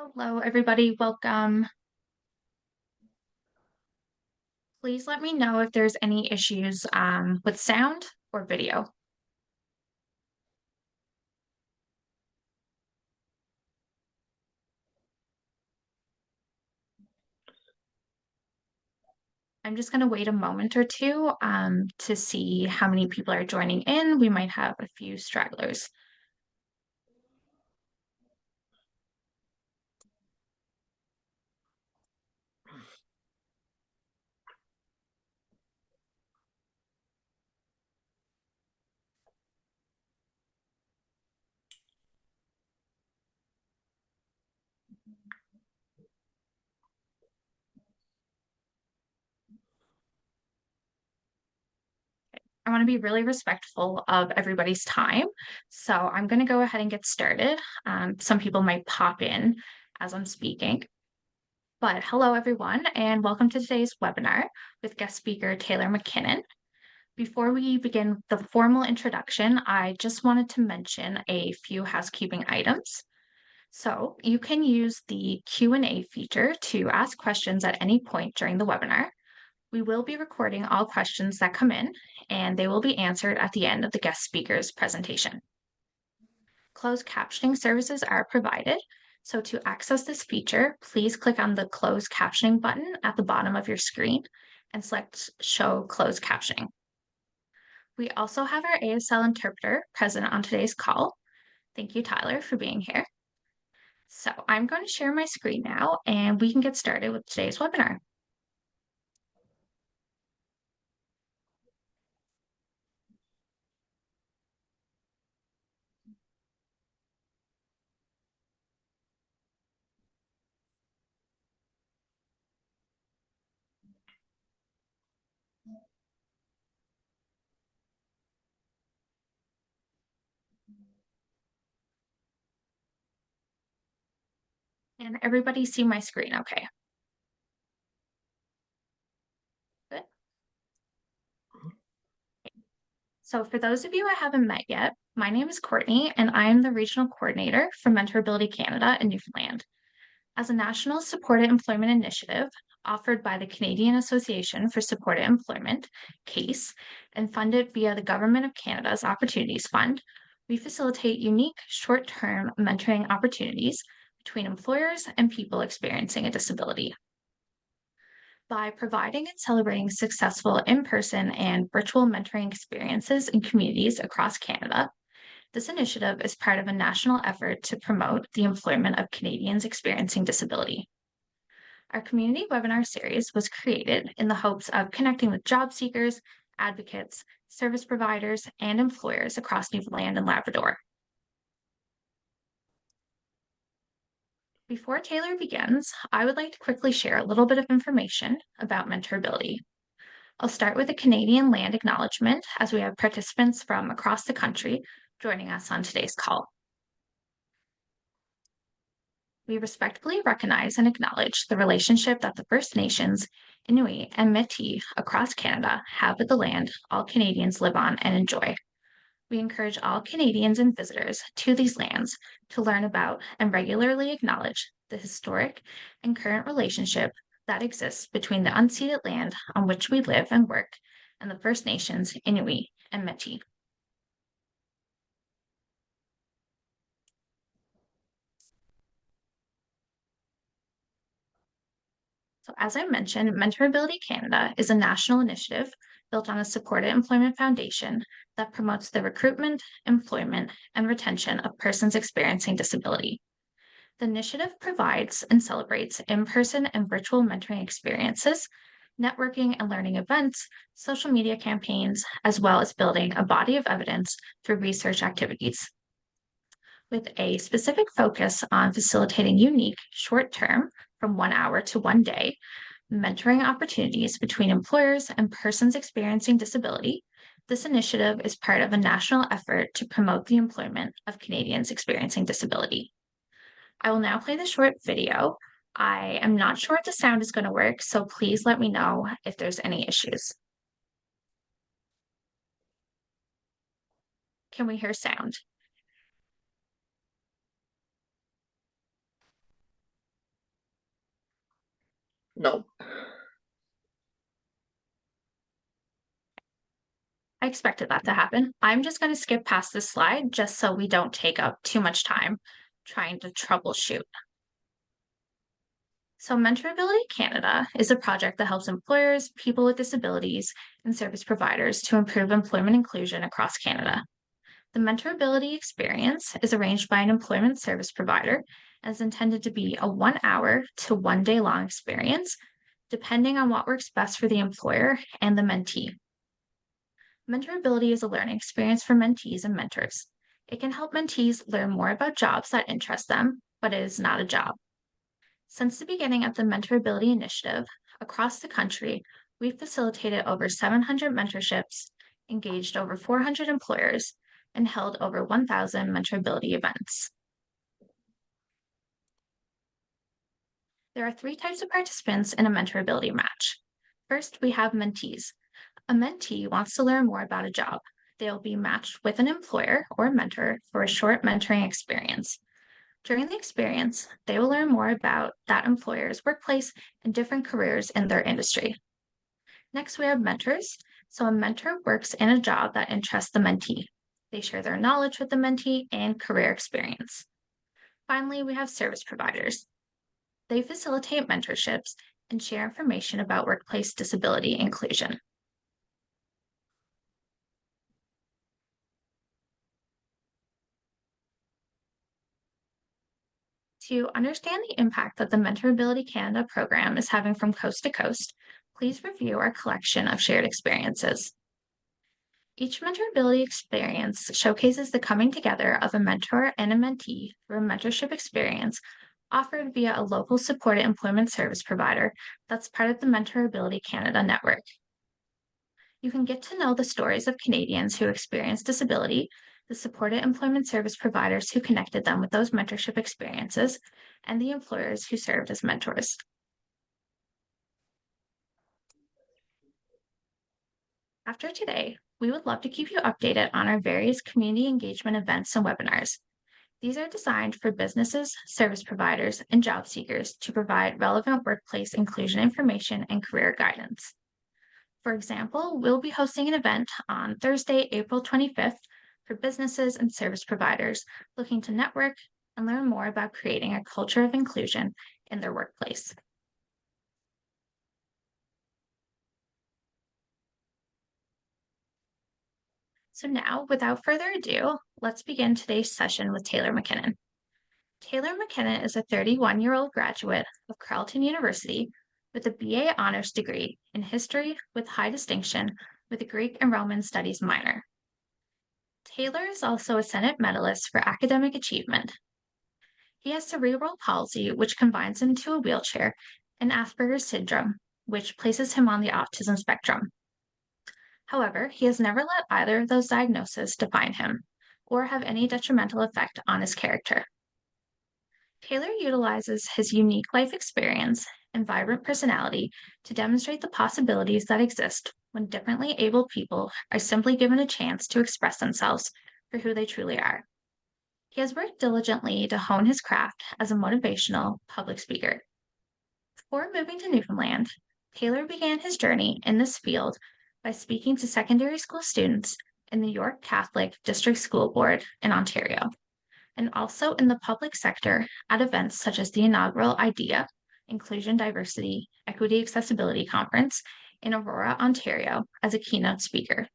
Hello, everybody. Welcome. Please let me know if there's any issues with sound or video. I'm just going to wait a moment or two to see how many people are joining in. We might have a few stragglers. I want to be really respectful of everybody's time. So I'm going to go ahead and get started. Some people might pop in as I'm speaking. But hello, everyone, and welcome to today's webinar with guest speaker Taylor McKinnon. Before we begin the formal introduction, I just wanted to mention a few housekeeping items. So you can use the Q&A feature to ask questions at any point during the webinar. We will be recording all questions that come in, and they will be answered at the end of the guest speaker's presentation. Closed captioning services are provided. So to access this feature, please click on the closed captioning button at the bottom of your screen and select Show Closed Captioning. We also have our ASL interpreter present on today's call. Thank you, Tyler, for being here. So I'm going to share my screen now, and we can get started with today's webinar. And everybody see my screen, okay? Good. So for those of you I haven't met yet, my name is Courtney, and I am the Regional Coordinator for MentorAbility Canada in Newfoundland. As a national supported employment initiative offered by the Canadian Association for Supported Employment, CASE, and funded via the Government of Canada's Opportunities Fund, we facilitate unique short-term mentoring opportunities between employers and people experiencing a disability. By providing and celebrating successful in-person and virtual mentoring experiences in communities across Canada, this initiative is part of a national effort to promote the employment of Canadians experiencing disability. Our community webinar series was created in the hopes of connecting with job seekers, advocates, service providers, and employers across Newfoundland and Labrador. Before Taylor begins, I would like to quickly share a little bit of information about MentorAbility. I'll start with a Canadian land acknowledgement as we have participants from across the country joining us on today's call. We respectfully recognize and acknowledge the relationship that the First Nations, Inuit, and Métis across Canada have with the land all Canadians live on and enjoy. We encourage all Canadians and visitors to these lands to learn about and regularly acknowledge the historic and current relationship that exists between the unceded land on which we live and work and the First Nations, Inuit, and Métis. So as I mentioned, MentorAbility Canada is a national initiative built on a supported employment foundation that promotes the recruitment, employment, and retention of persons experiencing disability. The initiative provides and celebrates in-person and virtual mentoring experiences, networking and learning events, social media campaigns, as well as building a body of evidence through research activities. With a specific focus on facilitating unique, short-term, from 1 hour to 1 day, mentoring opportunities between employers and persons experiencing disability, this initiative is part of a national effort to promote the employment of Canadians experiencing disability. I will now play the short video. I am not sure if the sound is going to work, so please let me know if there's any issues. Can we hear sound? I expected that to happen. I'm just going to skip past this slide just so we don't take up too much time trying to troubleshoot. So, MentorAbility Canada is a project that helps employers, people with disabilities, and service providers to improve employment inclusion across Canada. The MentorAbility experience is arranged by an employment service provider and is intended to be a 1 hour to 1 day long experience, depending on what works best for the employer and the mentee. MentorAbility is a learning experience for mentees and mentors. It can help mentees learn more about jobs that interest them, but it is not a job. Since the beginning of the MentorAbility initiative, across the country, we've facilitated over 700 mentorships, engaged over 400 employers, and held over 1,000 MentorAbility events. There are 3 types of participants in a MentorAbility match. First, we have mentees. A mentee wants to learn more about a job. They'll be matched with an employer or mentor for a short mentoring experience. During the experience, they will learn more about that employer's workplace and different careers in their industry. Next, we have mentors. So, a mentor works in a job that interests the mentee. They share their knowledge with the mentee and career experience. Finally, we have service providers. They facilitate mentorships and share information about workplace disability inclusion. To understand the impact that the MentorAbility Canada program is having from coast to coast, please review our collection of shared experiences. Each MentorAbility experience showcases the coming together of a mentor and a mentee through a mentorship experience offered via a local supported employment service provider that's part of the MentorAbility Canada network. You can get to know the stories of Canadians who experience disability, the supported employment service providers who connected them with those mentorship experiences, and the employers who served as mentors. After today, we would love to keep you updated on our various community engagement events and webinars. These are designed for businesses, service providers, and job seekers to provide relevant workplace inclusion information and career guidance. For example, we'll be hosting an event on Thursday, April 25th for businesses and service providers looking to network and learn more about creating a culture of inclusion in their workplace. So now, without further ado, let's begin today's session with Taylor McKinnon. Taylor McKinnon is a 31-year-old graduate of Carleton University with a BA honors degree in history with high distinction with a Greek and Roman studies minor. Taylor is also a Senate medalist for academic achievement. He has cerebral palsy, which confines him to a wheelchair, and Asperger's syndrome, which places him on the autism spectrum. However, he has never let either of those diagnoses define him or have any detrimental effect on his character. Taylor utilizes his unique life experience and vibrant personality to demonstrate the possibilities that exist when differently able people are simply given a chance to express themselves for who they truly are. He has worked diligently to hone his craft as a motivational public speaker. Before moving to Newfoundland, Taylor began his journey in this field by speaking to secondary school students in the York Catholic District School Board in Ontario, and also in the public sector at events such as the inaugural IDEA, Inclusion, Diversity, Equity, Accessibility Conference in Aurora, Ontario, as a keynote speaker.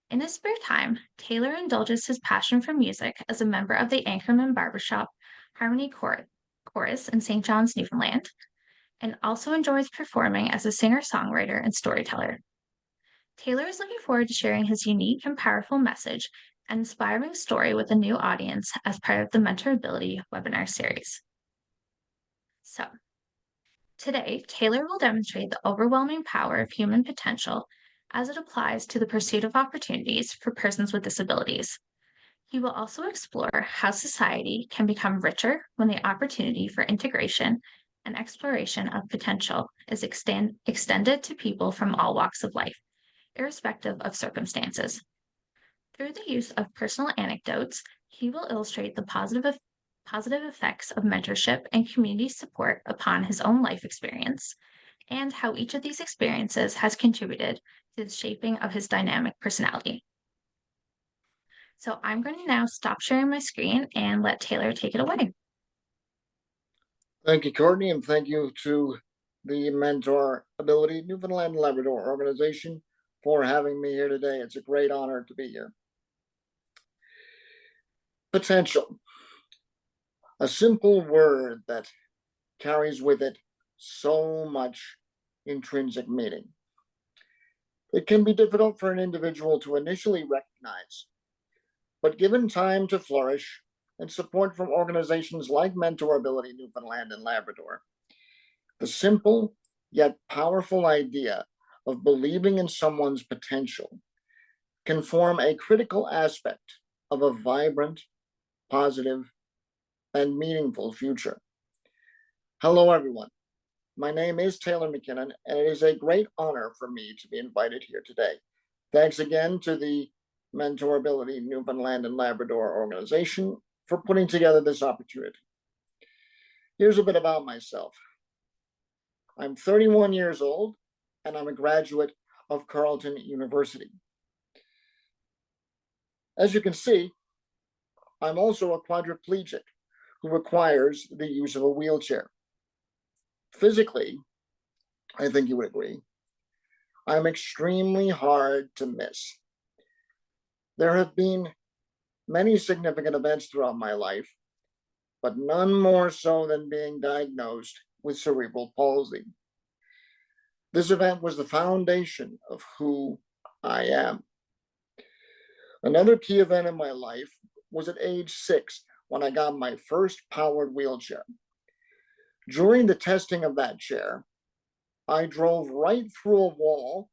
In his spare time, Taylor indulges his passion for music as a member of the Anchorman Barbershop Harmony Chorus in St. John's, Newfoundland, and also enjoys performing as a singer-songwriter and storyteller. Taylor is looking forward to sharing his unique and powerful message and inspiring story with a new audience as part of the MentorAbility webinar series. So, today, Taylor will demonstrate the overwhelming power of human potential as it applies to the pursuit of opportunities for persons with disabilities. He will also explore how society can become richer when the opportunity for integration and exploration of potential is extended to people from all walks of life, irrespective of circumstances. Through the use of personal anecdotes, he will illustrate the positive effects of mentorship and community support upon his own life experience, and how each of these experiences has contributed to the shaping of his dynamic personality. So I'm going to now stop sharing my screen and let Taylor take it away. Thank you, Courtney, and thank you to the MentorAbility Newfoundland and Labrador organization for having me here today. It's a great honor to be here. Potential, a simple word that carries with it so much intrinsic meaning. It can be difficult for an individual to initially recognize, but given time to flourish and support from organizations like MentorAbility Newfoundland and Labrador, the simple yet powerful idea of believing in someone's potential can form a critical aspect of a vibrant, positive, and meaningful future. Hello, everyone. My name is Taylor McKinnon, and it is a great honor for me to be invited here today. Thanks again to the MentorAbility Newfoundland and Labrador organization for putting together this opportunity. Here's a bit about myself. I'm 31 years old, and I'm a graduate of Carleton University. As you can see, I'm also a quadriplegic who requires the use of a wheelchair. Physically, I think you would agree, I'm extremely hard to miss. There have been many significant events throughout my life, but none more so than being diagnosed with cerebral palsy. This event was the foundation of who I am. Another key event in my life was at age 6 when I got my first powered wheelchair. During the testing of that chair, I drove right through a wall,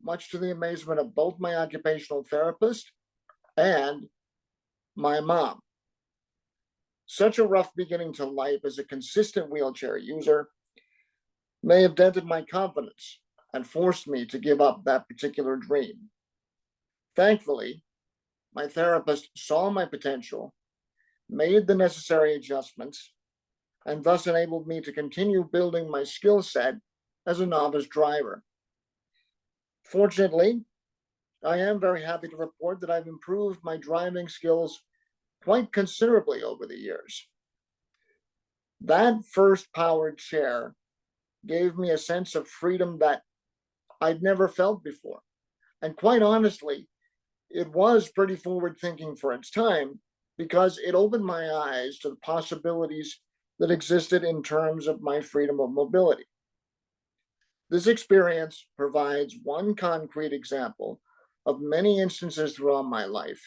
much to the amazement of both my occupational therapist and my mom. Such a rough beginning to life as a consistent wheelchair user may have dented my confidence and forced me to give up that particular dream. Thankfully, my therapist saw my potential, made the necessary adjustments, and thus enabled me to continue building my skill set as a novice driver. Fortunately, I am very happy to report that I've improved my driving skills quite considerably over the years. That first powered chair gave me a sense of freedom that I'd never felt before. And quite honestly, it was pretty forward thinking for its time because it opened my eyes to the possibilities that existed in terms of my freedom of mobility. This experience provides one concrete example of many instances throughout my life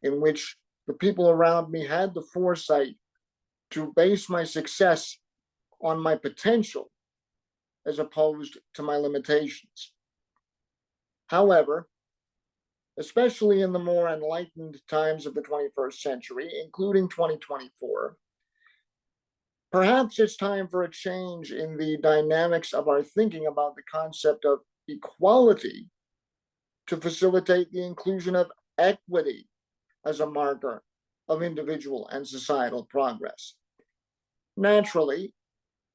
in which the people around me had the foresight to base my success on my potential as opposed to my limitations. However, especially in the more enlightened times of the 21st century, including 2024, perhaps it's time for a change in the dynamics of our thinking about the concept of equality to facilitate the inclusion of equity as a marker of individual and societal progress. Naturally,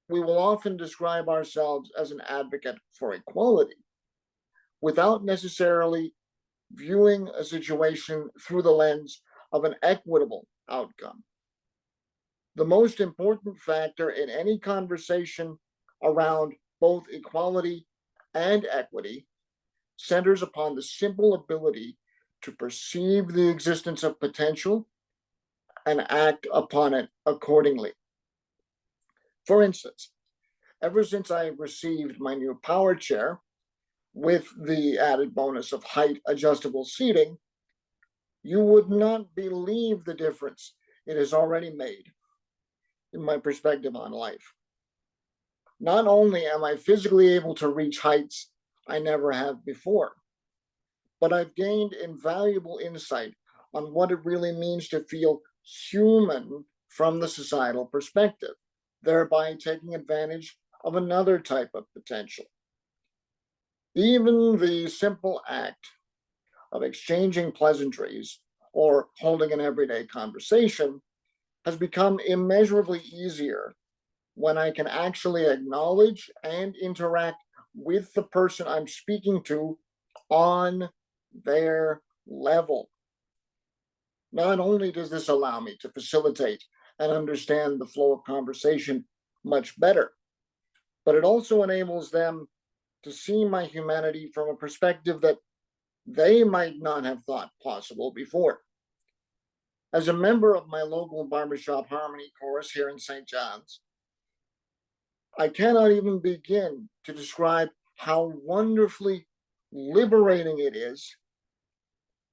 we will often describe ourselves as an advocate for equality without necessarily viewing a situation through the lens of an equitable outcome. The most important factor in any conversation around both equality and equity centers upon the simple ability to perceive the existence of potential and act upon it accordingly. For instance, ever since I received my new power chair, with the added bonus of height adjustable seating, you would not believe the difference it has already made in my perspective on life. Not only am I physically able to reach heights I never have before, but I've gained invaluable insight on what it really means to feel human from the societal perspective, thereby taking advantage of another type of potential. Even the simple act of exchanging pleasantries or holding an everyday conversation has become immeasurably easier when I can actually acknowledge and interact with the person I'm speaking to on their level. Not only does this allow me to facilitate and understand the flow of conversation much better, but it also enables them to see my humanity from a perspective that they might not have thought possible before. As a member of my local barbershop harmony chorus here in St. John's, I cannot even begin to describe how wonderfully liberating it is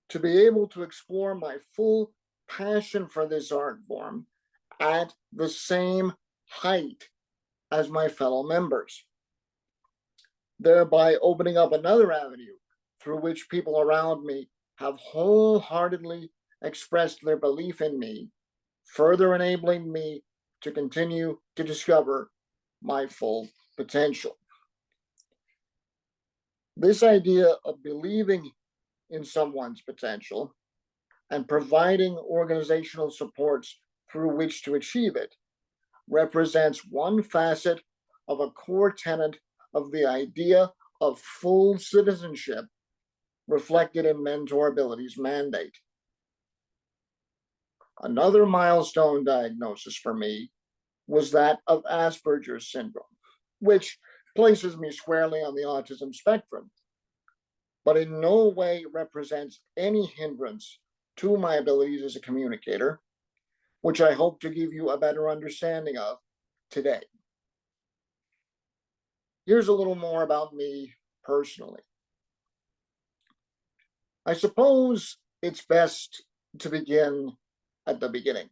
to be able to explore my full passion for this art form at the same height as my fellow members, thereby opening up another avenue through which people around me have wholeheartedly expressed their belief in me, further enabling me to continue to discover my full potential. This idea of believing in someone's potential and providing organizational supports through which to achieve it represents one facet of a core tenet of the idea of full citizenship reflected in MentorAbility's mandate. Another milestone diagnosis for me was that of Asperger's syndrome, which places me squarely on the autism spectrum, but in no way represents any hindrance to my abilities as a communicator, which I hope to give you a better understanding of today. Here's a little more about me personally. I suppose it's best to begin at the beginning.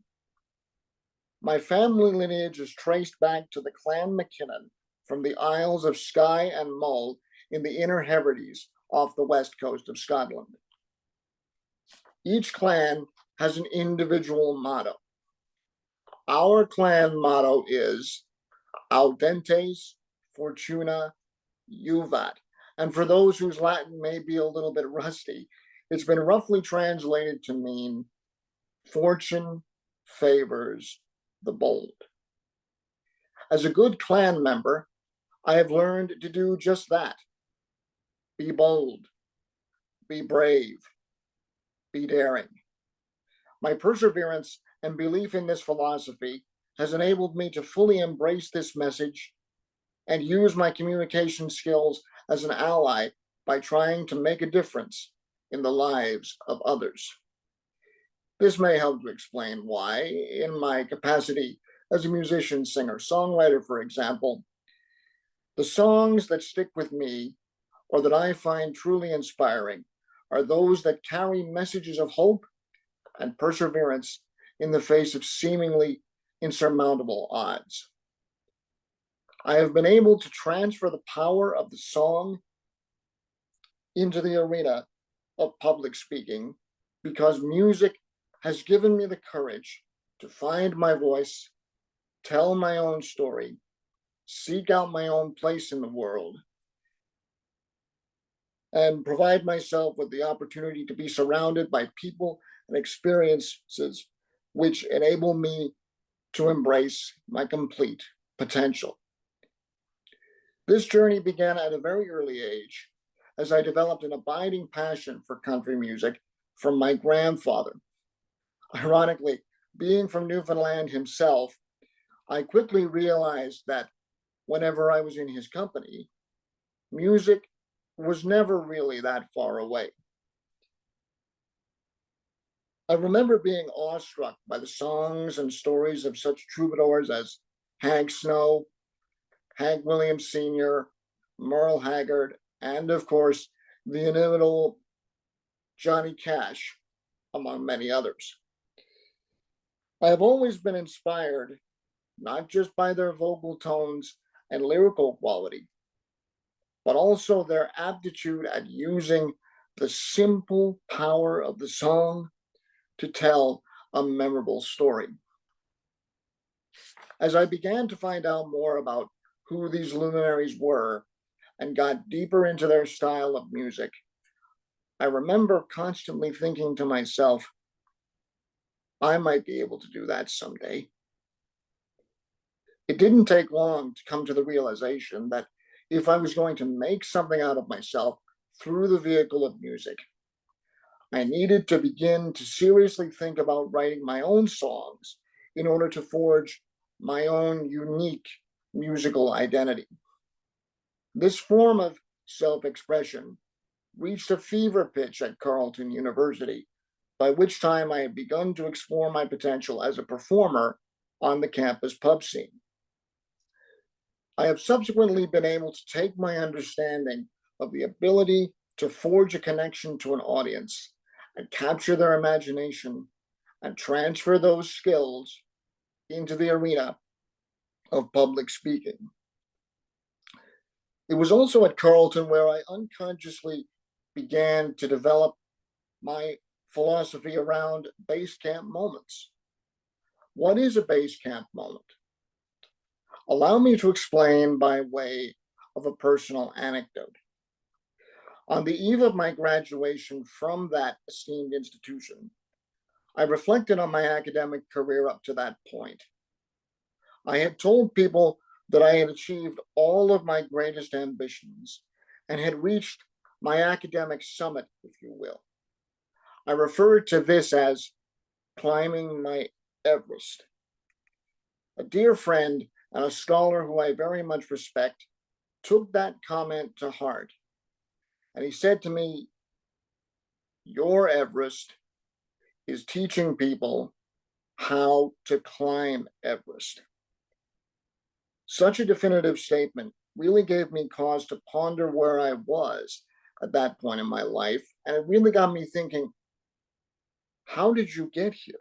My family lineage is traced back to the Clan McKinnon from the Isles of Skye and Mull in the Inner Hebrides off the west coast of Scotland. Each clan has an individual motto. Our clan motto is Audentes Fortuna Juvat. And for those whose Latin may be a little bit rusty, it's been roughly translated to mean fortune favors the bold. As a good clan member, I have learned to do just that. Be bold, be brave, be daring. My perseverance and belief in this philosophy has enabled me to fully embrace this message and use my communication skills as an ally by trying to make a difference in the lives of others. This may help to explain why, in my capacity as a musician, singer, songwriter, for example, the songs that stick with me or that I find truly inspiring are those that carry messages of hope and perseverance in the face of seemingly insurmountable odds. I have been able to transfer the power of the song into the arena of public speaking because music has given me the courage to find my voice, tell my own story, seek out my own place in the world, and provide myself with the opportunity to be surrounded by people and experiences which enable me to embrace my complete potential. This journey began at a very early age as I developed an abiding passion for country music from my grandfather. Ironically, being from Newfoundland himself, I quickly realized that whenever I was in his company, music was never really that far away. I remember being awestruck by the songs and stories of such troubadours as Hank Snow, Hank Williams Sr., Merle Haggard, and of course, the inimitable Johnny Cash, among many others. I have always been inspired, not just by their vocal tones and lyrical quality, but also their aptitude at using the simple power of the song to tell a memorable story. As I began to find out more about who these luminaries were and got deeper into their style of music, I remember constantly thinking to myself, I might be able to do that someday. It didn't take long to come to the realization that if I was going to make something out of myself, through the vehicle of music. I needed to begin to seriously think about writing my own songs in order to forge my own unique musical identity. This form of self expression reached a fever pitch at Carleton University, by which time I had begun to explore my potential as a performer on the campus pub scene. I have subsequently been able to take my understanding of the ability to forge a connection to an audience and capture their imagination and transfer those skills into the arena of public speaking. It was also at Carleton where I unconsciously began to develop my philosophy around base camp moments. What is a base camp moment? Allow me to explain by way of a personal anecdote. On the eve of my graduation from that esteemed institution, I reflected on my academic career up to that point. I had told people that I had achieved all of my greatest ambitions and had reached my academic summit, if you will. I referred to this as climbing my Everest. A dear friend and a scholar who I very much respect took that comment to heart. And he said to me, "Your Everest is teaching people how to climb Everest." Such a definitive statement really gave me cause to ponder where I was at that point in my life. And it really got me thinking, how did you get here?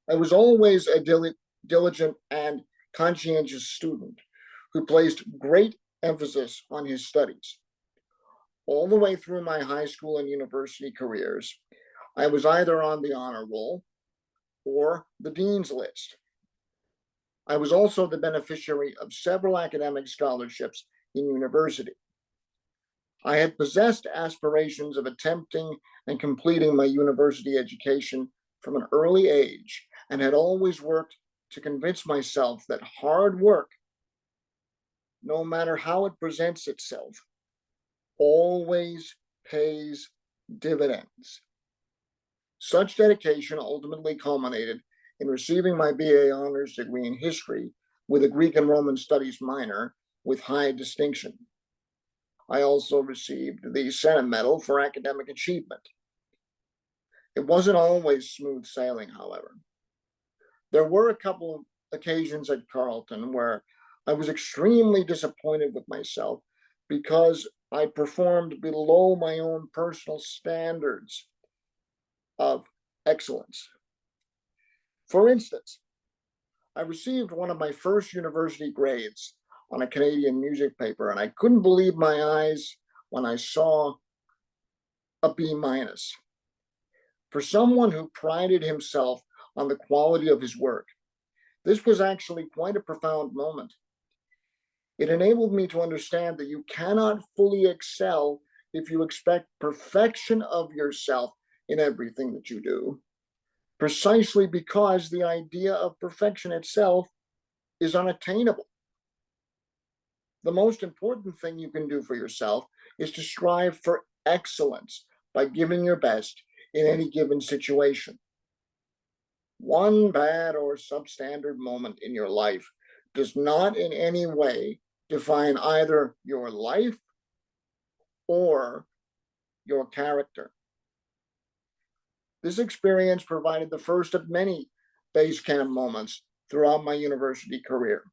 I was always a diligent and conscientious student who placed great emphasis on his studies. All the way through my high school and university careers, I was either on the honor roll or the dean's list. I was also the beneficiary of several academic scholarships in university. I had possessed aspirations of attempting and completing my university education from an early age and had always worked to convince myself that hard work, no matter how it presents itself, always pays dividends. Such dedication ultimately culminated in receiving my BA honors degree in history with a Greek and Roman studies minor with high distinction. I also received the Senate Medal for academic achievement. It wasn't always smooth sailing, however. There were a couple of occasions at Carleton where I was extremely disappointed with myself because I performed below my own personal standards of excellence. For instance, I received one of my first university grades on a Canadian music paper, and I couldn't believe my eyes when I saw a B minus. For someone who prided himself on the quality of his work, this was actually quite a profound moment. It enabled me to understand that you cannot fully excel if you expect perfection of yourself in everything that you do, precisely because the idea of perfection itself is unattainable. The most important thing you can do for yourself is to strive for excellence by giving your best in any given situation. One bad or substandard moment in your life does not in any way define either your life or your character. This experience provided the first of many base camp moments throughout my university career.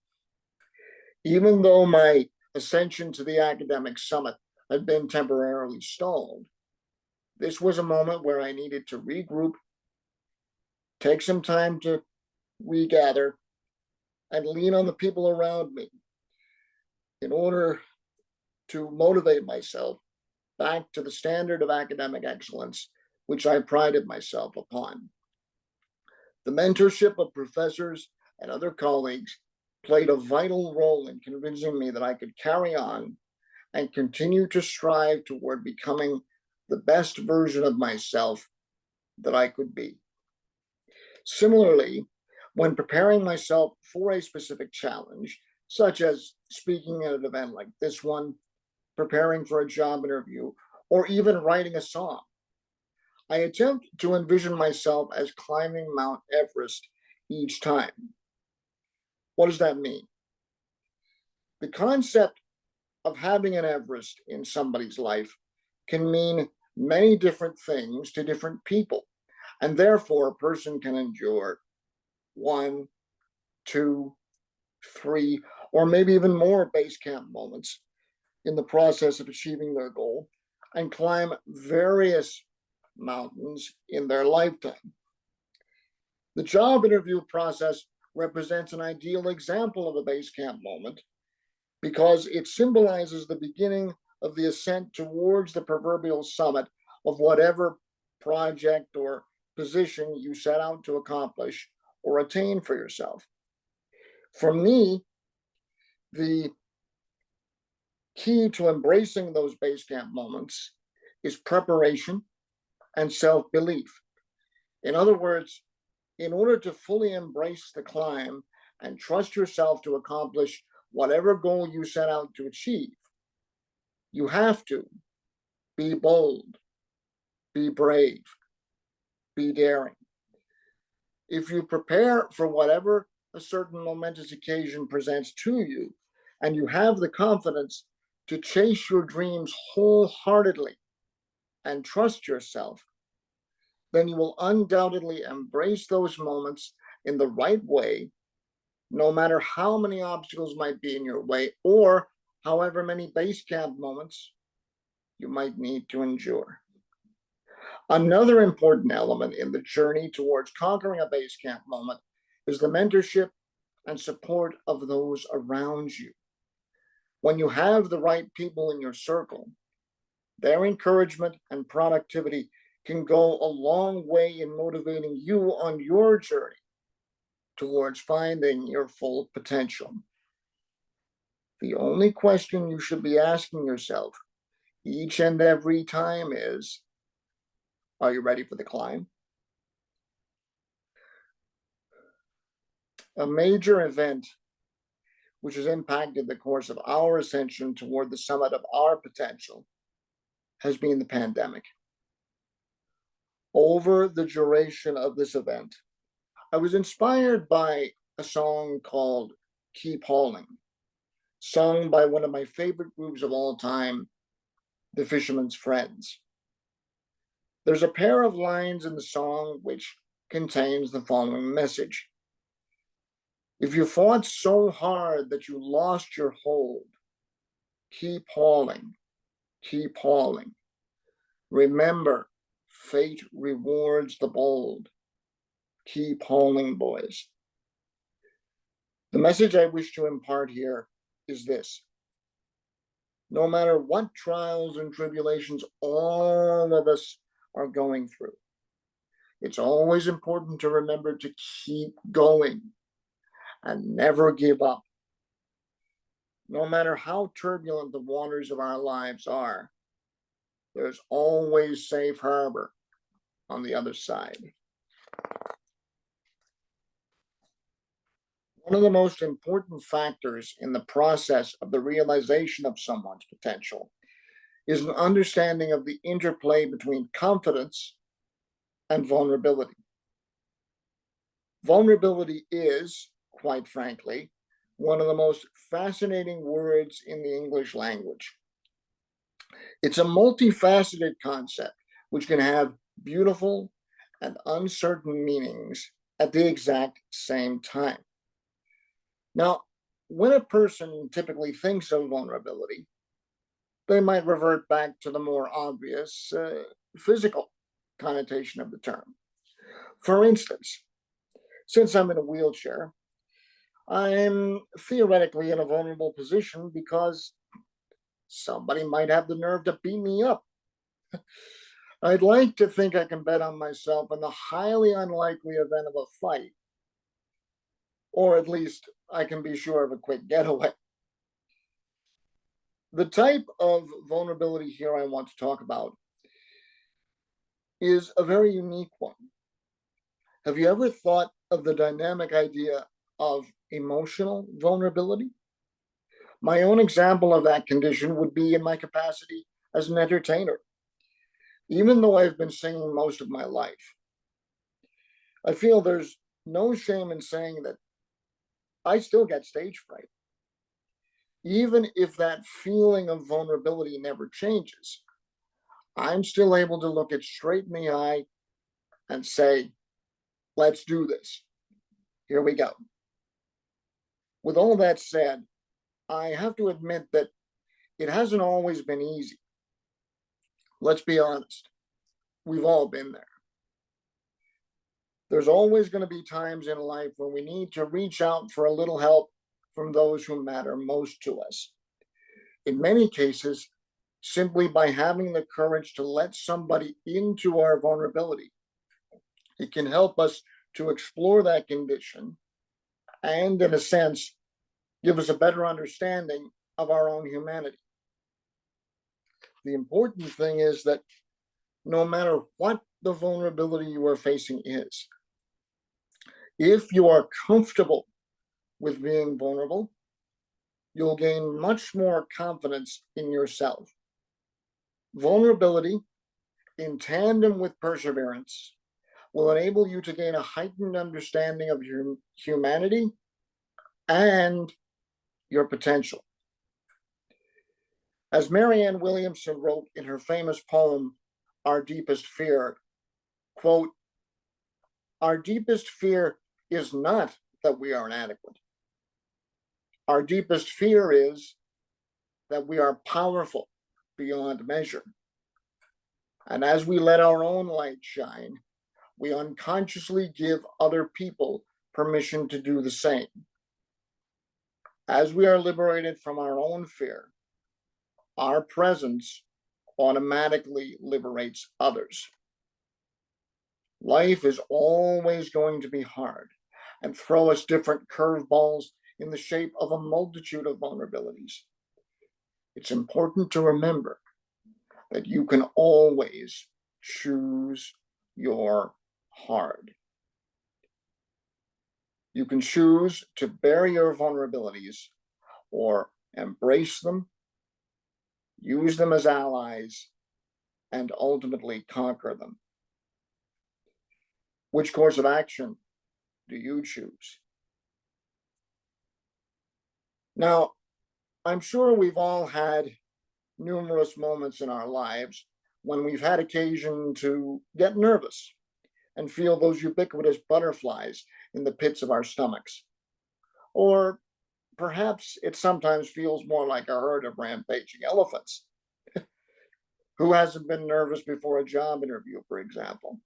Even though my ascension to the academic summit had been temporarily stalled, this was a moment where I needed to regroup, take some time to regather, and lean on the people around me in order to motivate myself back to the standard of academic excellence, which I prided myself upon. The mentorship of professors and other colleagues played a vital role in convincing me that I could carry on and continue to strive toward becoming the best version of myself that I could be. Similarly, when preparing myself for a specific challenge, such as speaking at an event like this one, preparing for a job interview, or even writing a song. I attempt to envision myself as climbing Mount Everest each time. What does that mean? The concept of having an Everest in somebody's life can mean many different things to different people. And therefore, a person can endure one, two, three, or maybe even more base camp moments in the process of achieving their goal and climb various mountains in their lifetime. The job interview process represents an ideal example of a base camp moment because it symbolizes the beginning of the ascent towards the proverbial summit of whatever project or position you set out to accomplish or attain for yourself. For me, the key to embracing those base camp moments is preparation and self-belief. In other words, in order to fully embrace the climb and trust yourself to accomplish whatever goal you set out to achieve, you have to be bold, be brave, be daring. If you prepare for whatever a certain momentous occasion presents to you, and you have the confidence to chase your dreams wholeheartedly and trust yourself, then you will undoubtedly embrace those moments in the right way, no matter how many obstacles might be in your way or however many base camp moments you might need to endure. Another important element in the journey towards conquering a base camp moment is the mentorship and support of those around you. When you have the right people in your circle, their encouragement and productivity can go a long way in motivating you on your journey towards finding your full potential. The only question you should be asking yourself each and every time is, are you ready for the climb? A major event which has impacted the course of our ascension toward the summit of our potential has been the pandemic. Over the duration of this event, I was inspired by a song called Keep Hauling, sung by one of my favorite groups of all time, the Fisherman's Friends. There's a pair of lines in the song which contains the following message. If you fought so hard that you lost your hold, keep hauling, keep hauling. Remember, fate rewards the bold. Keep hauling, boys. The message I wish to impart here is this. No matter what trials and tribulations all of us are going through, it's always important to remember to keep going and never give up. No matter how turbulent the waters of our lives are, there's always safe harbor on the other side. One of the most important factors in the process of the realization of someone's potential is an understanding of the interplay between confidence and vulnerability. Vulnerability is, quite frankly, one of the most fascinating words in the English language. It's a multifaceted concept which can have beautiful and uncertain meanings at the exact same time. Now, when a person typically thinks of vulnerability, they might revert back to the more obvious physical connotation of the term. For instance, since I'm in a wheelchair, I'm theoretically in a vulnerable position because somebody might have the nerve to beat me up. I'd like to think I can bet on myself in the highly unlikely event of a fight, or at least I can be sure of a quick getaway. The type of vulnerability here I want to talk about is a very unique one. Have you ever thought of the dynamic idea of emotional vulnerability? My own example of that condition would be in my capacity as an entertainer. Even though I've been singing most of my life, I feel there's no shame in saying that I still get stage fright. Even if that feeling of vulnerability never changes, I'm still able to look it straight in the eye and say, let's do this. Here we go. With all that said, I have to admit that it hasn't always been easy. Let's be honest. We've all been there. There's always going to be times in life when we need to reach out for a little help from those who matter most to us. In many cases, simply by having the courage to let somebody into our vulnerability, it can help us to explore that condition and, in a sense, give us a better understanding of our own humanity. The important thing is that no matter what the vulnerability you are facing is, if you are comfortable with being vulnerable, you'll gain much more confidence in yourself. Vulnerability, in tandem with perseverance, will enable you to gain a heightened understanding of your humanity and your potential. As Marianne Williamson wrote in her famous poem, Our Deepest Fear, quote, our deepest fear is not that we are inadequate. Our deepest fear is that we are powerful beyond measure. And as we let our own light shine, we unconsciously give other people permission to do the same. As we are liberated from our own fear, our presence automatically liberates others. Life is always going to be hard and throw us different curveballs in the shape of a multitude of vulnerabilities. It's important to remember that you can always choose your hard. You can choose to bury your vulnerabilities or embrace them, use them as allies, and ultimately conquer them. Which course of action do you choose? Now, I'm sure we've all had numerous moments in our lives when we've had occasion to get nervous and feel those ubiquitous butterflies in the pits of our stomachs. Or perhaps it sometimes feels more like a herd of rampaging elephants. Who hasn't been nervous before a job interview, for example?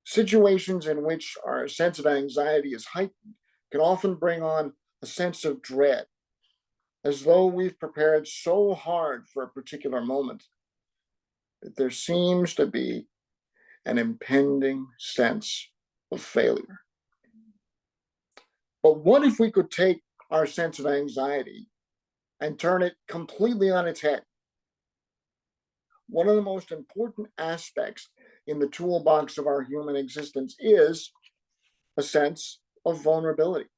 Situations in which our sense of anxiety is heightened can often bring on a sense of dread, as though we've prepared so hard for a particular moment that there seems to be an impending sense of failure. But what if we could take our sense of anxiety and turn it completely on its head? One of the most important aspects in the toolbox of our human existence is a sense of vulnerability.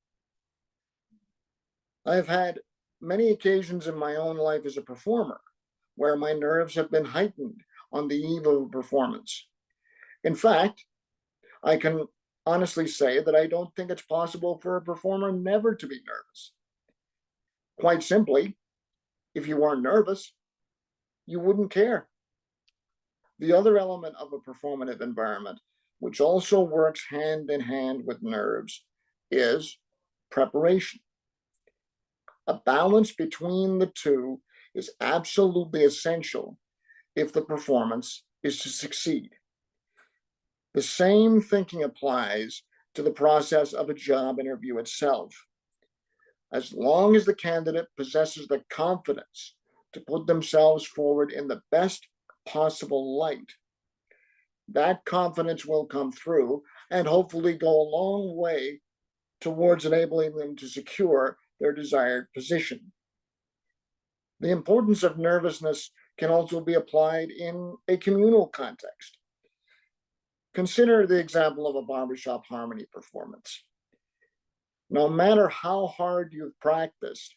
I have had many occasions in my own life as a performer where my nerves have been heightened on the eve of a performance. In fact, I can honestly say that I don't think it's possible for a performer never to be nervous. Quite simply, if you weren't nervous, you wouldn't care. The other element of a performative environment, which also works hand in hand with nerves, is preparation. A balance between the two is absolutely essential if the performance is to succeed. The same thinking applies to the process of a job interview itself. As long as the candidate possesses the confidence to put themselves forward in the best possible light, that confidence will come through and hopefully go a long way towards enabling them to secure their desired position. The importance of nervousness can also be applied in a communal context. Consider the example of a barbershop harmony performance. No matter how hard you've practiced,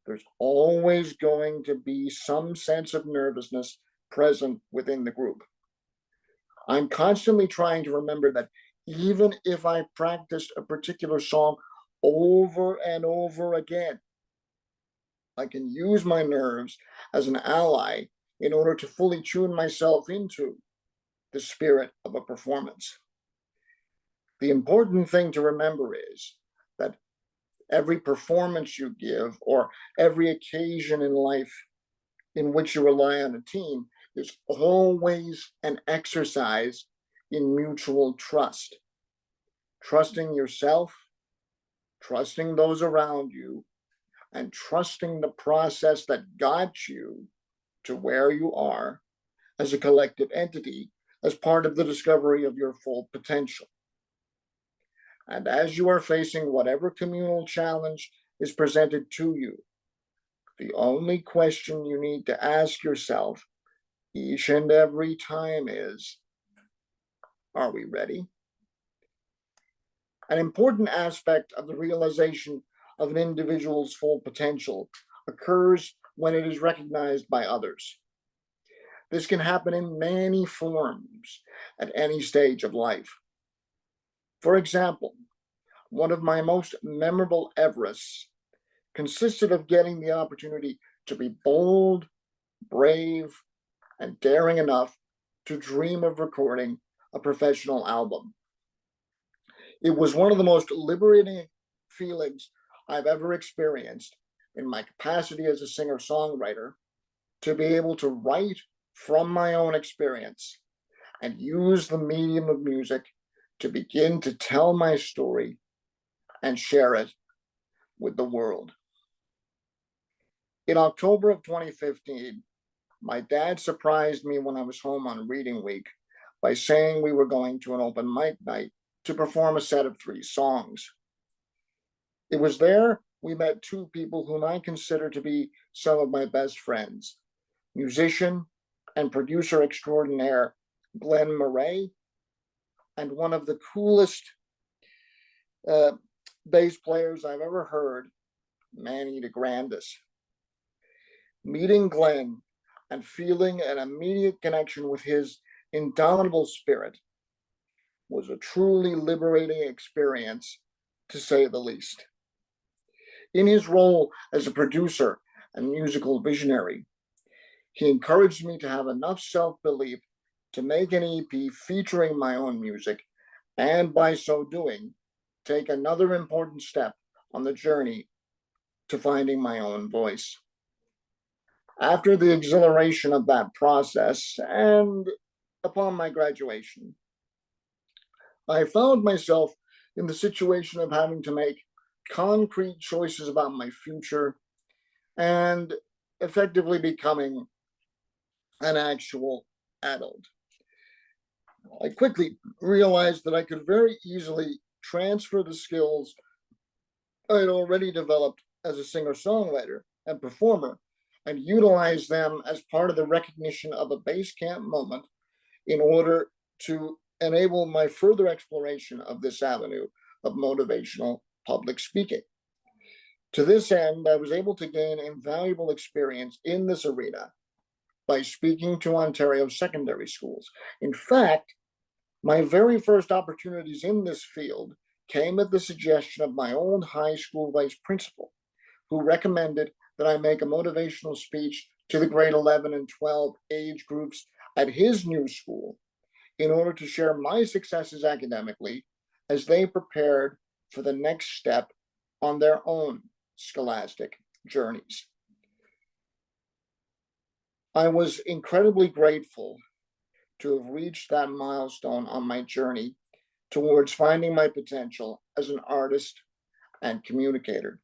There's always going to be some sense of nervousness present within the group. I'm constantly trying to remember that even if I practiced a particular song over and over again, I can use my nerves as an ally in order to fully tune myself into the spirit of a performance. The important thing to remember is that every performance you give or every occasion in life in which you rely on a team is always an exercise in mutual trust. Trusting yourself, trusting those around you, and trusting the process that got you to where you are as a collective entity as part of the discovery of your full potential. And as you are facing whatever communal challenge is presented to you, the only question you need to ask yourself each and every time is, are we ready? An important aspect of the realization of an individual's full potential occurs when it is recognized by others. This can happen in many forms at any stage of life. For example, one of my most memorable Everests consisted of getting the opportunity to be bold, brave, and daring enough to dream of recording a professional album. It was one of the most liberating feelings I've ever experienced in my capacity as a singer-songwriter, to be able to write from my own experience and use the medium of music to begin to tell my story and share it with the world. In October of 2015, my dad surprised me when I was home on reading week by saying we were going to an open mic night to perform a set of 3 songs. It was there we met 2 people whom I consider to be some of my best friends, musician and producer extraordinaire Glenn Murray, and one of the coolest bass players I've ever heard, Manny DeGrandis. Meeting Glenn and feeling an immediate connection with his indomitable spirit was a truly liberating experience, to say the least. In his role as a producer and musical visionary, he encouraged me to have enough self-belief to make an EP featuring my own music, and by so doing, take another important step on the journey to finding my own voice. After the exhilaration of that process, and upon my graduation, I found myself in the situation of having to make concrete choices about my future and effectively becoming an actual adult. I quickly realized that I could very easily transfer the skills I had already developed as a singer-songwriter and performer and utilize them as part of the recognition of a base camp moment in order to enable my further exploration of this avenue of motivational public speaking. To this end, I was able to gain invaluable experience in this arena by speaking to Ontario secondary schools. In fact, my very first opportunities in this field came at the suggestion of my own high school vice principal, who recommended that I make a motivational speech to the grade 11 and 12 age groups at his new school in order to share my successes academically as they prepared for the next step on their own scholastic journeys. I was incredibly grateful to have reached that milestone on my journey towards finding my potential as an artist and communicator.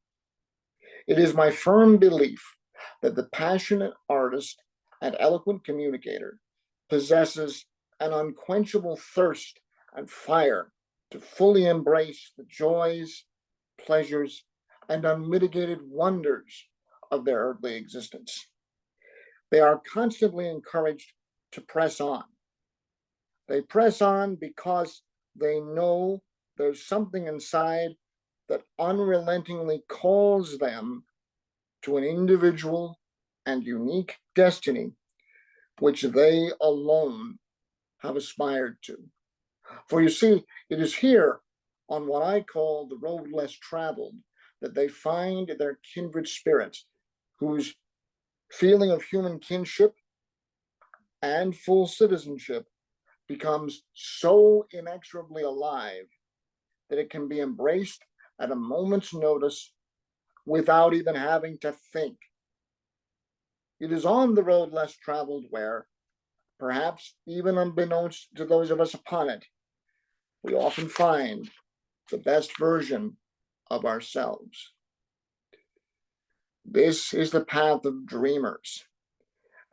It is my firm belief that the passionate artist and eloquent communicator possesses an unquenchable thirst and fire to fully embrace the joys, pleasures, and unmitigated wonders of their earthly existence. They are constantly encouraged to press on. They press on because they know there's something inside that unrelentingly calls them to an individual and unique destiny which they alone have aspired to. For you see, it is here on what I call the road less traveled that they find their kindred spirits, whose feeling of human kinship and full citizenship becomes so inexorably alive that it can be embraced at a moment's notice without even having to think. It is on the road less traveled where, perhaps even unbeknownst to those of us upon it, we often find the best version of ourselves. This is the path of dreamers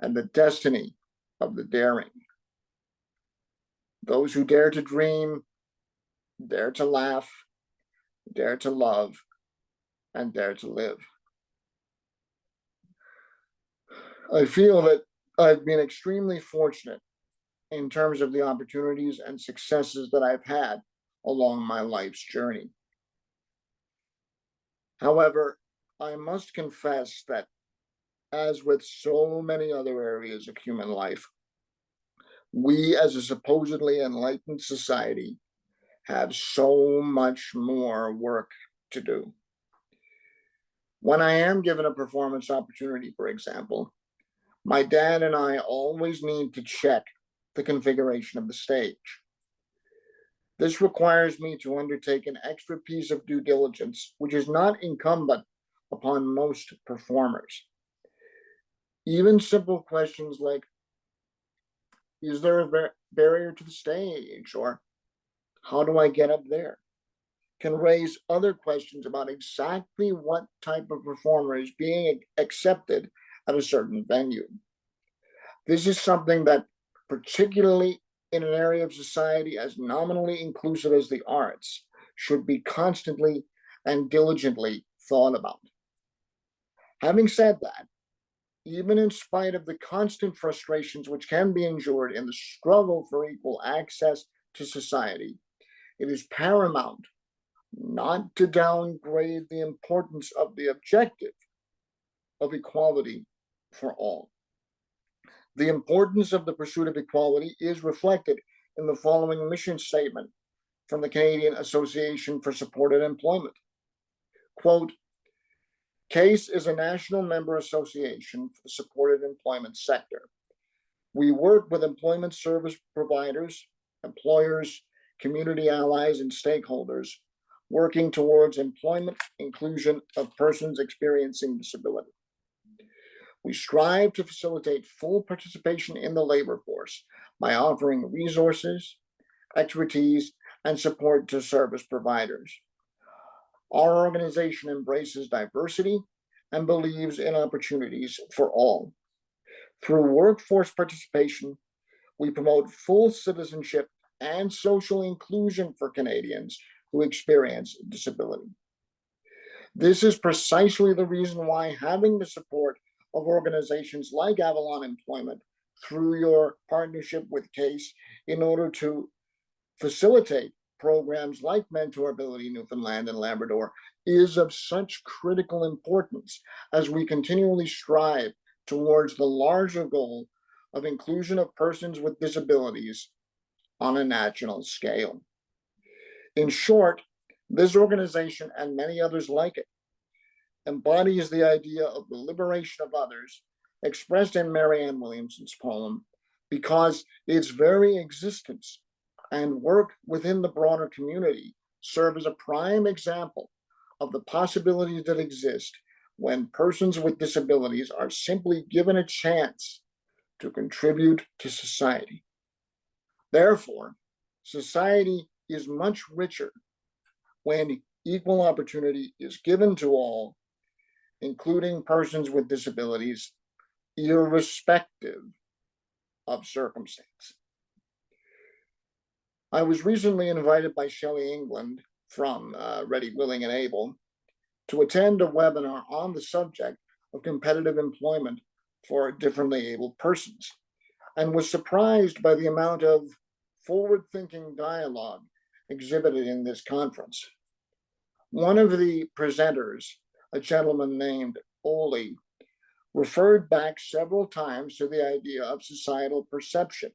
and the destiny of the daring. Those who dare to dream, dare to laugh, dare to love, and dare to live. I feel that I've been extremely fortunate in terms of the opportunities and successes that I've had along my life's journey. However, I must confess that, as with so many other areas of human life, we as a supposedly enlightened society have so much more work to do. When I am given a performance opportunity, for example, my dad and I always need to check the configuration of the stage. This requires me to undertake an extra piece of due diligence, which is not incumbent upon most performers. Even simple questions like, is there a barrier to the stage? Or how do I get up there? Can raise other questions about exactly what type of performer is being accepted at a certain venue. This is something that, particularly in an area of society as nominally inclusive as the arts, should be constantly and diligently thought about. Having said that, even in spite of the constant frustrations which can be endured in the struggle for equal access to society, it is paramount not to downgrade the importance of the objective of equality for all. The importance of the pursuit of equality is reflected in the following mission statement from the Canadian Association for Supported Employment. Quote, CASE is a national member association for the supported employment sector. We work with employment service providers, employers, community allies, and stakeholders working towards employment inclusion of persons experiencing disability. We strive to facilitate full participation in the labor force by offering resources, expertise, and support to service providers. Our organization embraces diversity and believes in opportunities for all. Through workforce participation, we promote full citizenship and social inclusion for Canadians who experience disability. This is precisely the reason why having the support of organizations like Avalon Employment through your partnership with CASE in order to facilitate programs like MentorAbility Newfoundland and Labrador is of such critical importance as we continually strive towards the larger goal of inclusion of persons with disabilities on a national scale. In short, this organization and many others like it embodies the idea of the liberation of others expressed in Marianne Williamson's poem because its very existence and work within the broader community serve as a prime example of the possibilities that exist when persons with disabilities are simply given a chance to contribute to society. Therefore, society is much richer when equal opportunity is given to all, including persons with disabilities, irrespective of circumstance. I was recently invited by Shelley England from Ready, Willing, and Able to attend a webinar on the subject of competitive employment for differently abled persons, and was surprised by the amount of forward-thinking dialogue exhibited in this conference. One of the presenters, a gentleman named Oli referred back several times to the idea of societal perception,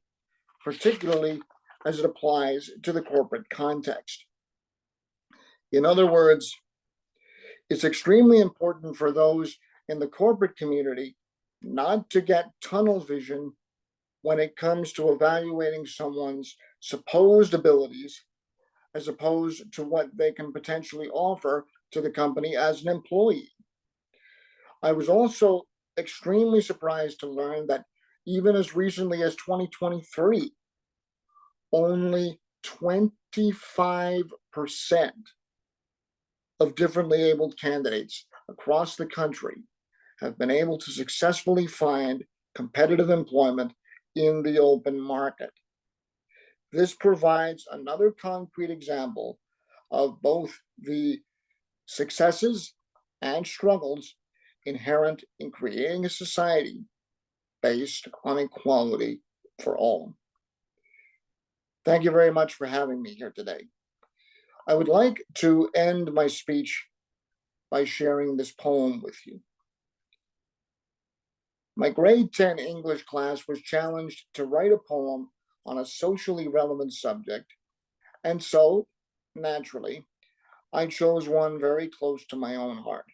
particularly as it applies to the corporate context. In other words, it's extremely important for those in the corporate community not to get tunnel vision when it comes to evaluating someone's supposed abilities as opposed to what they can potentially offer to the company as an employee. I was also extremely surprised to learn that even as recently as 2023, only 25% of differently abled candidates across the country have been able to successfully find competitive employment in the open market. This provides another concrete example of both the successes and struggles inherent in creating a society based on equality for all. Thank you very much for having me here today. I would like to end my speech by sharing this poem with you. My grade 10 English class was challenged to write a poem on a socially relevant subject, and so, naturally, I chose one very close to my own heart.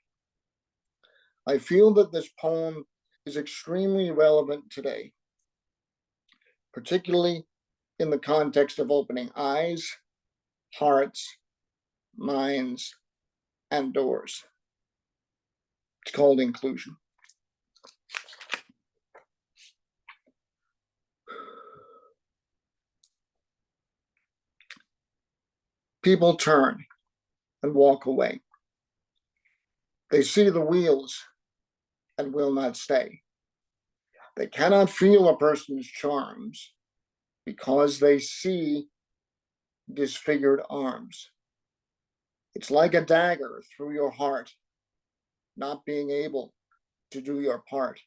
I feel that this poem is extremely relevant today, particularly in the context of opening eyes, hearts, minds, and doors. It's called inclusion. People turn and walk away. They see the wheels and will not stay. They cannot feel a person's charms because they see disfigured arms. It's like a dagger through your heart, not being able to do your part.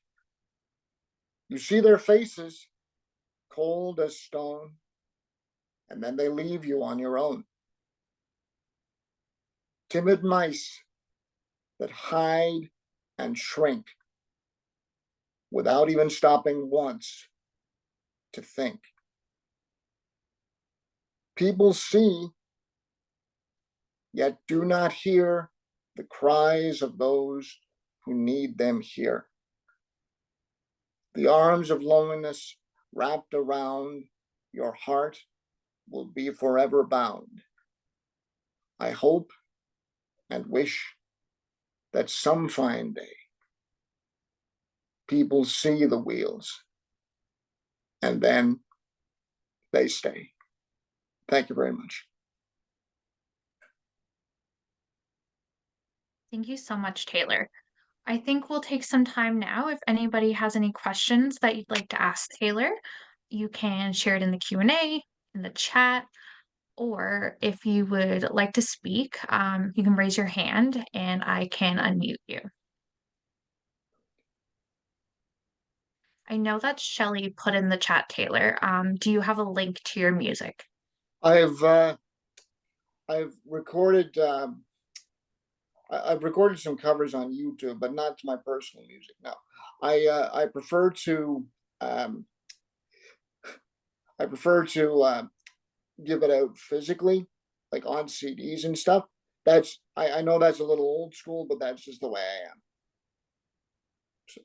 You see their faces, cold as stone, and then they leave you on your own. Timid mice that hide and shrink without even stopping once to think. People see, yet do not hear the cries of those who need them here. The arms of loneliness wrapped around your heart will be forever bound. I hope and wish that some fine day people see the wheels and then they stay. Thank you very much. Thank you so much, Taylor. I think we'll take some time now. If anybody has any questions that you'd like to ask Taylor, you can share it in the Q&A, in the chat, or if you would like to speak, you can raise your hand and I can unmute you. I know that Shelly put in the chat, Taylor. Do you have a link to your music? I've recorded I've recorded some covers on YouTube, but not to my personal music. No, I prefer to give it out physically, like on CDs and stuff. That's I know that's a little old school, but that's just the way I am. So,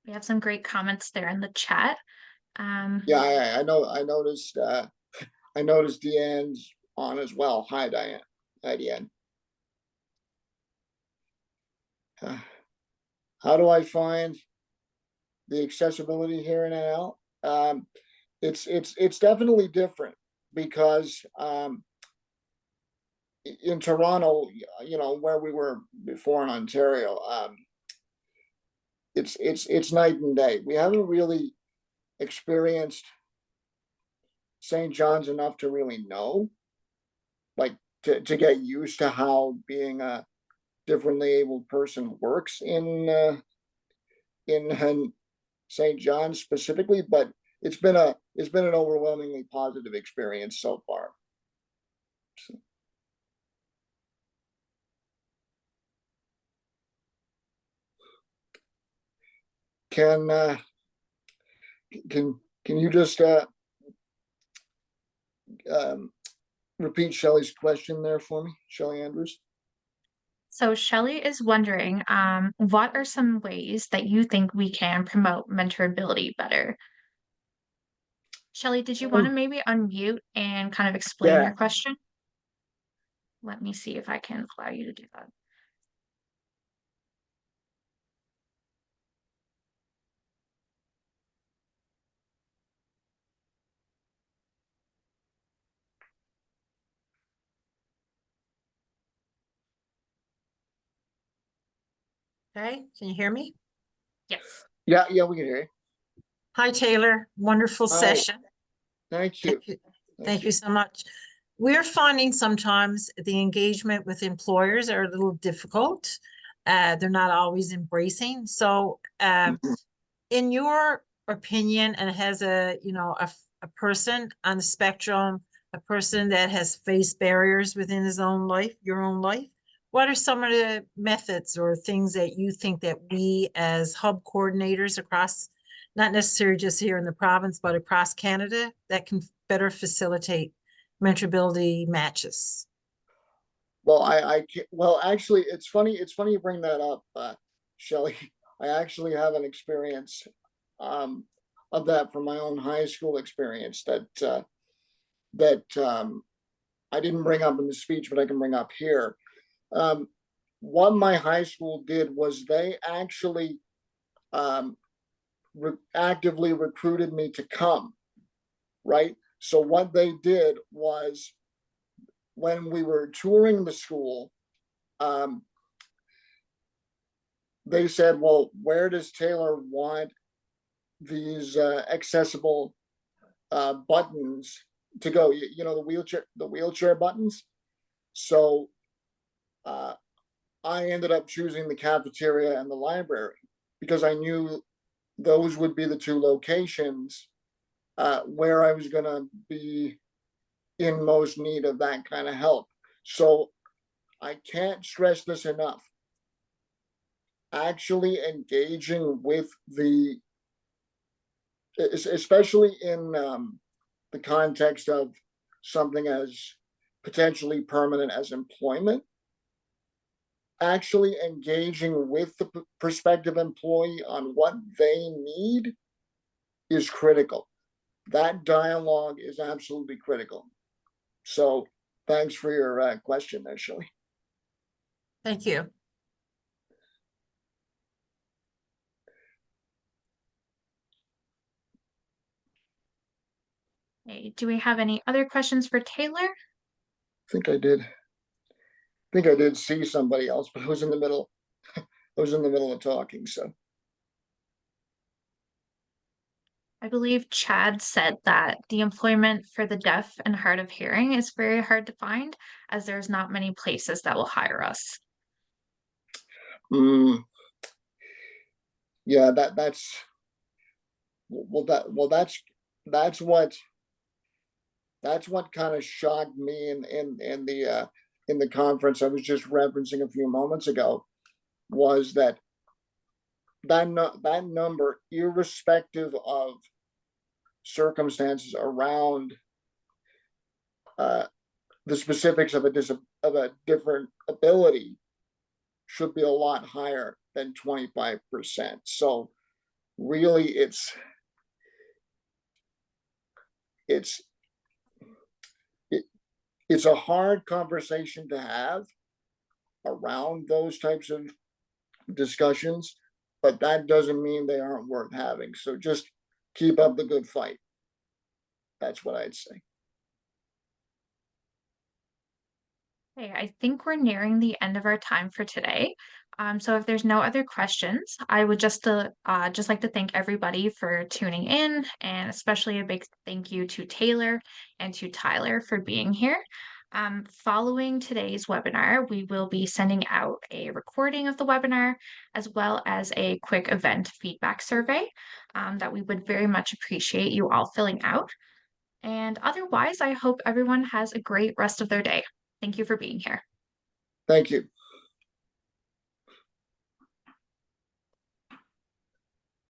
We have some great comments there in the chat. yeah, I know. I noticed. I noticed Deanne's on as well. Hi, Diane. Hi, Deanne. How do I find the accessibility here in NL? It's definitely different because in Toronto, you know, where we were before in Ontario, it's night and day. We haven't really experienced St. John's enough to really know, like to get used to how being a differently abled person works in St. John's specifically, but it's been an overwhelmingly positive experience so far. So. can can you just um, repeat Shelley's question there for me, Shelley Andrews? So Shelley is wondering, what are some ways that you think we can promote mentorability better? Shelley, did you want to maybe unmute and kind of explain Yeah, your question? Let me see if I can allow you to do that. Okay, can you hear me? Yes. yeah, we can hear you. Hi, Taylor. Wonderful Hi, session. thank you. Thank you so much. We're finding sometimes the engagement with employers are a little difficult. They're not always embracing. So, Mhm. in your opinion, and has a person on the spectrum, a person that has faced barriers within his own life, your own life, what are some of the methods or things that you think that we as hub coordinators across, not necessarily just here in the province, but across Canada, that can better facilitate mentorability matches? Well, I can't, well, actually, it's funny. It's funny you bring that up, Shelley. I actually have an experience um, of that from my own high school experience that I didn't bring up in the speech, but I can bring up here. Um, what my high school did was they actually um, actively recruited me to come. Right. So what they did was when we were touring the school, um, they said, well, where does Taylor want these accessible buttons to go? You know, the wheelchair buttons. So uh, I ended up choosing the cafeteria and the library because I knew those would be the two locations where I was going to be in most need of that kind of help. So I can't stress this enough. Actually engaging with especially in the context of something as potentially permanent as employment, actually engaging with the prospective employee on what they need is critical. That dialogue is absolutely critical. So thanks for your question there, Shelley. Thank you. Okay, do we have any other questions for Taylor? I think I did. I think I did see somebody else, but I was in the middle. I was in the middle of talking, so. I believe Chad said that the employment for the deaf and hard of hearing is very hard to find, as there's not many places that will hire us. Mm, yeah, that's that's what kind of shocked me in the conference I was just referencing a few moments ago was that number, irrespective of circumstances around uh, the specifics of a different ability, should be a lot higher than 25%. So really, it's it, it's a hard conversation to have around those types of discussions, but that doesn't mean they aren't worth having. So just keep up the good fight. That's what I'd say. Okay, I think we're nearing the end of our time for today. So if there's no other questions, I would just like to thank everybody for tuning in, and especially a big thank you to Taylor and to Tyler for being here. Following today's webinar, we will be sending out a recording of the webinar as well as a quick event feedback survey that we would very much appreciate you all filling out. And otherwise, I hope everyone has a great rest of their day. Thank you for being here. Thank you.